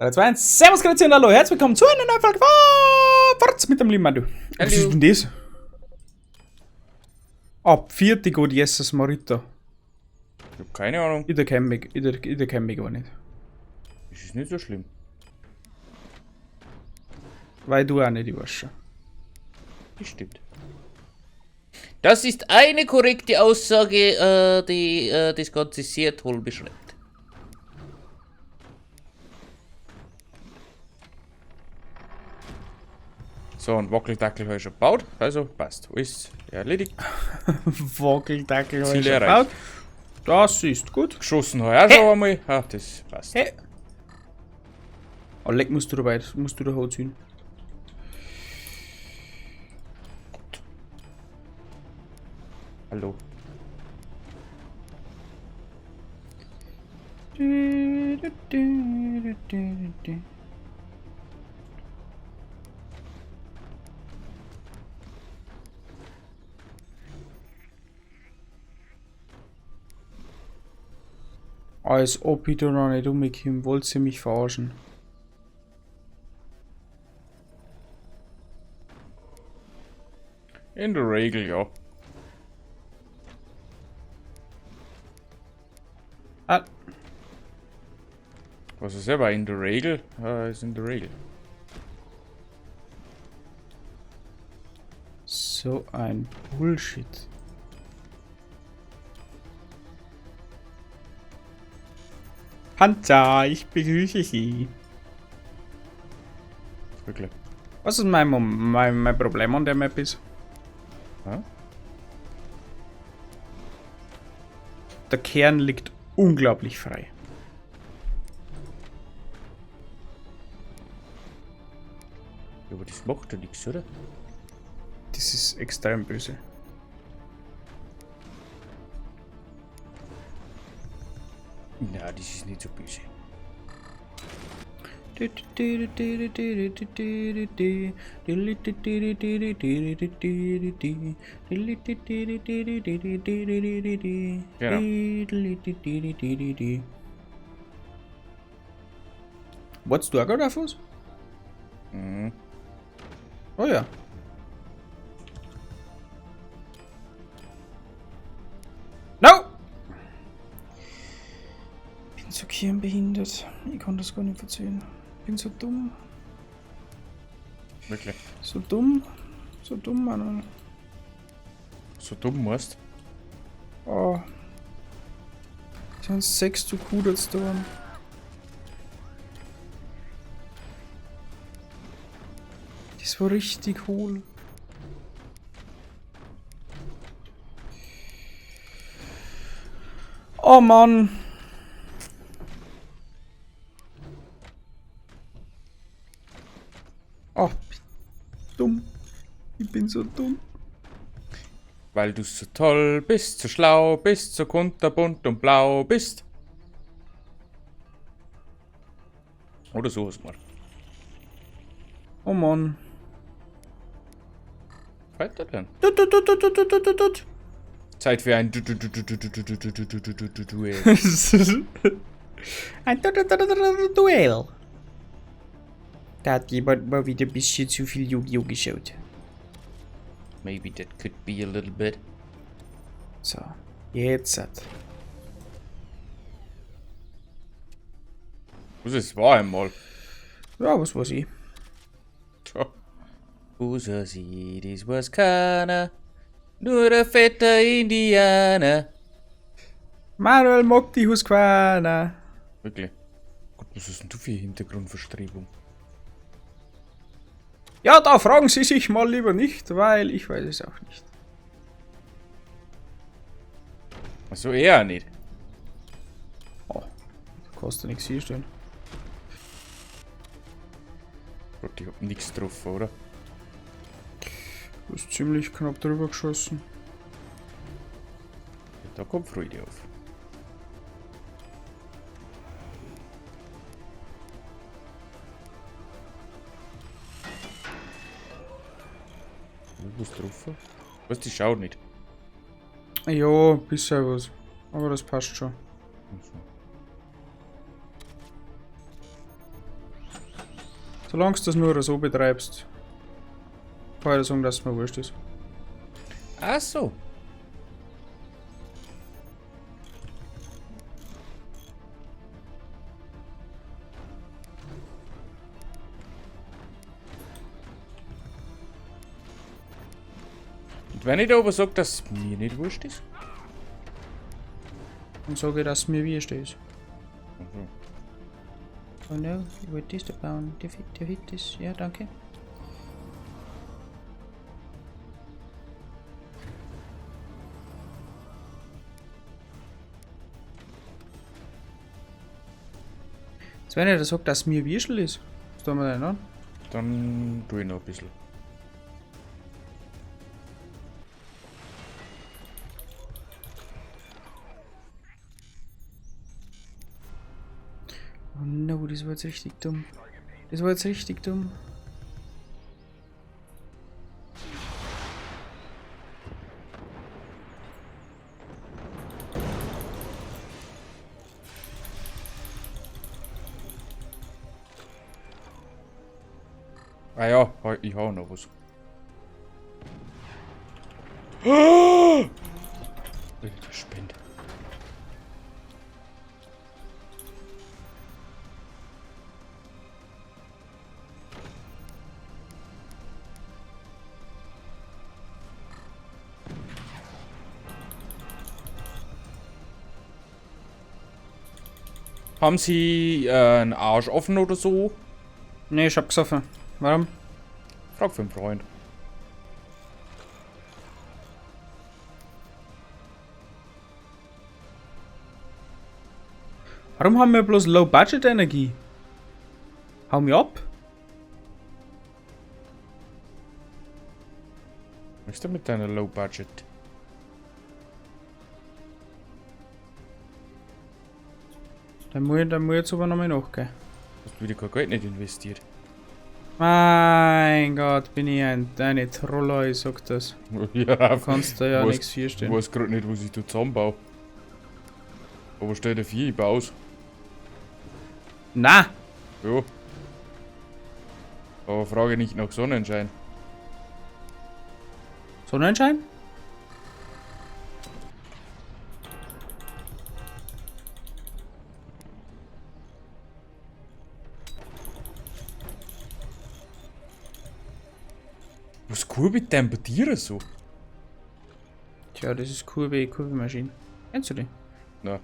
3, 2, 1. Servus, Grüezi und hallo. Herzlich willkommen zu einer neuen Folge von Forz mit dem lieben Mann, du. Was ist denn das? Ab 4. geht Jesus Marita. Ich hab keine Ahnung. Ich kenn mich gar nicht. Das ist nicht so schlimm. Weil du auch nicht, ich weiß schon. Das stimmt. Das ist eine korrekte Aussage, die das Ganze sehr toll beschreibt. So, ein Wackeldackel habe ich schon gebaut, also passt. Alles erledigt. Wackeldackel Ziel erreicht. Das ist gut. Geschossen habe ich auch schon einmal. Ah, das passt. Hey. Oh, leck, musst du dabei, musst du da hochziehen. Hallo. Als ob ich da noch nicht umgekommen, wollt ihr mich verarschen? In der Regel, ja. Ah, Was ist aber in der Regel? Ist in der Regel. so ein Bullshit. Panzer, ich begrüße Sie. Wirklich. Was ist mein Problem an der Map ist? Ja? Der Kern liegt unglaublich frei. Ja, aber das macht ja nichts, oder? Das ist extrem böse. Na, das ist nicht so böse. Wolltest du auch gerade auf was? Mhm. Oh ja. No! Bin so kirnbehindert. Ich kann das gar nicht verzeihen. Bin so dumm. Wirklich. So dumm. So dumm, Mann. So dumm musst. Oh. Sind 6 zu Kudels da. Das war richtig hohl. Oh Mann. Oh, dumm. Ich bin so dumm. Weil du so toll bist, so schlau bist, so kunterbunt und blau bist. Oder sowas mal. Oh Mann. Weiter denn. Tut. Zeit für ein Duell. Ein Duell. Da hat jemand mal wieder ein bisschen zu viel Yu-Gi-Oh! Geschaut. Maybe that could be a little bit. So, jetzt hat. Was ist war einmal? Ja, was weiß ich. Tja. User sie, das was keiner. Nur ein fetter Indianer. Manuel mag die Husqvarna. Wirklich. Gott, was ist denn du für Hintergrundverstrebung? Ja, da fragen Sie sich mal lieber nicht, weil ich weiß es auch nicht. Also eher nicht. Oh, da kannst du nichts hier stehen. Gott, ich hab nichts drauf, oder? Du hast ziemlich knapp drüber geschossen. Ja, da kommt Freude auf. Was drauf? Was, die schaut nicht. Ja, bisher was. Aber das passt schon. Also. Solange du das nur so betreibst. Kann ich sagen, dass es mir wurscht ist. Ach so. Und wenn ich da aber sage, dass es mir nicht wurscht ist? Dann sage ich, dass es mir wurscht ist. Mhm. Oh no, ich wollte das da bauen. Der Hit ist. Ja, danke. Jetzt wenn er sagt, dass es mir Würstel ist, was tun wir denn an? Dann tue ich noch ein bisschen. Oh no, das war jetzt richtig dumm. Das war jetzt richtig dumm. Ah ja, ich hau noch was. Alter, Spend. Haben Sie einen Arsch offen oder so? Ne, ich hab gesoffen. Warum? Frag für einen Freund. Warum haben wir bloß Low-Budget-Energie? Hau mir ab. Was ist denn mit deiner Low Budget? Dann muss ich jetzt aber nochmal nachgehen. Hast du wieder kein Geld nicht investiert? Mein Gott, bin ich eine Troller, ich sag das. Ja, Du kannst da ja Was- nichts ich vierstellen. weiß gerade nicht, was ich da zusammenbaue. Aber stell dir vor, ich bau's. Na, Ja. Aber frage nicht nach Sonnenschein. Sonnenschein? Was kurbelt denn bei dir so? Tja, das ist Kurbelmaschine. Kennst du die? Na.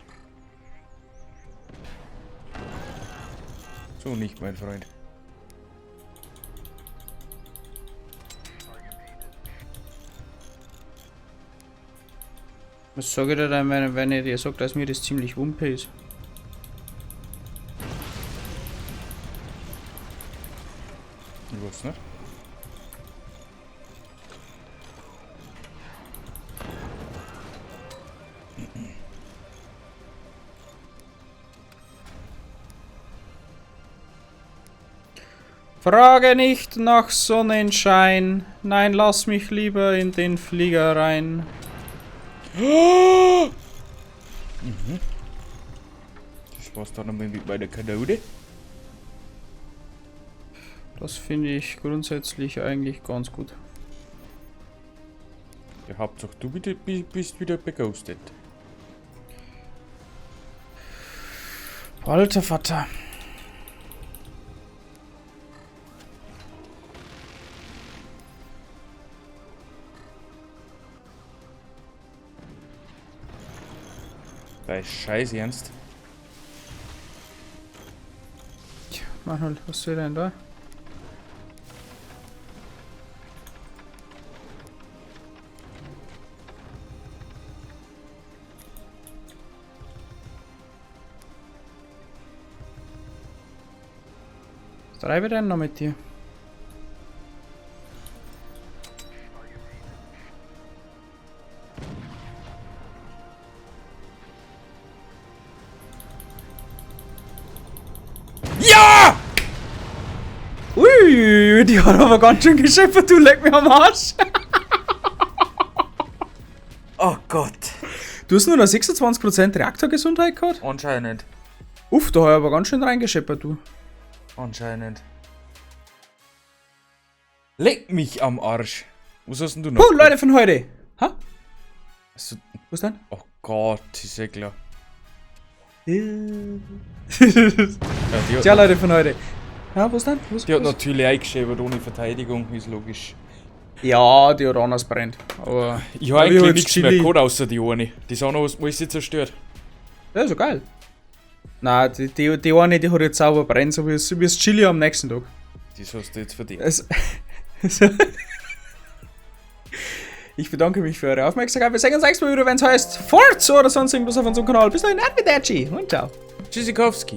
So nicht, mein Freund. Was sage ich dir dann, wenn ich dir sage, dass mir das ziemlich wumpe ist? Ich weiß nicht. Frage nicht nach Sonnenschein. Nein, lass mich lieber in den Flieger rein. Das war's dann einmal mit meiner Kanone. Das finde ich grundsätzlich eigentlich ganz gut. Ja, Hauptsache du bist wieder beghostet. Alter Vater. Da ist scheiß ernst. Tja, Manuel, was soll denn da? Was treibe ich denn noch mit dir? Ja! Ui, die hat aber ganz schön gescheppert, du leck mich am Arsch. Oh Gott. Du hast nur noch 26% Reaktorgesundheit gehabt? Anscheinend. Uff, da habe ich aber ganz schön reingescheppert, du. Anscheinend. Leck mich am Arsch. Was hast denn du noch? Oh, Leute von heute. Ha? Also, Was denn? oh Gott, ist ja klar. Ja, Tja, Leute von heute. Ja, was denn? Was, die hat was? natürlich eingeschrieben, ohne Verteidigung, ist logisch. Ja, die hat anders brennt. Aber Ich habe Aber ich eigentlich hab nichts jetzt mehr Chili. gehabt, außer die eine. Die sind alles zerstört. ja, ist ja geil. Nein, die eine, die hat jetzt sauber brennt, so wie das Chili am nächsten Tag. Das hast du jetzt verdient. Also, ich bedanke mich für eure Aufmerksamkeit. Wir sehen uns nächstes Mal wieder, wenn es heißt Forza oder sonst irgendwas auf unserem Kanal. Bis dahin, Admidachi und ciao. Tschüssikowski.